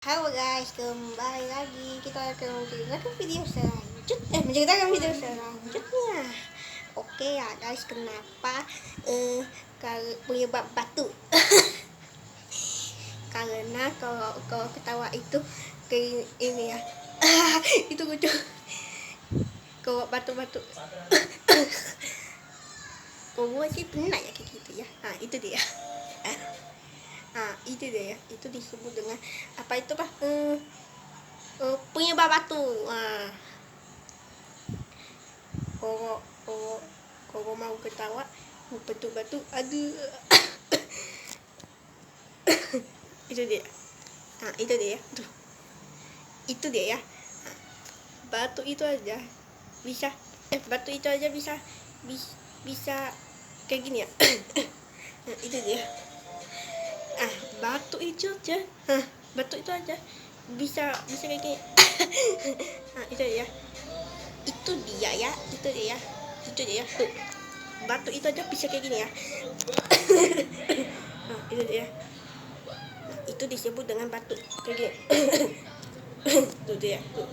Halo guys, kembali lagi kita akan menceritakan video selanjutnya. Oke ya guys, kenapa penyebab batuk? Karena kalau ketawa itu kayak ini ya. Itu lucu. Kalau batuk-batuk. Kalau sih pernah ya kayak gitu ya. Nah, itu dia. Nah, itu dia ya. Itu disebut dengan apa itu, Pak? Penyebab batuk. Nah, kalau kalau kalau mau ketawa mau batuk-batuk, aduh. Itu dia. Nah, itu dia. Tuh. Itu dia ya. Nah, batuk itu aja bisa batuk itu aja bisa kayak gini ya. Nah, itu dia. Batuk itu aja. Batuk itu aja bisa kayak gini. Nah, itu dia. Itu dia ya. Itu dia. Tuh. Batuk itu aja bisa kayak gini ya. Nah, itu dia. Nah, itu disebut dengan batuk kayak gini. Tuh dia. Tuh.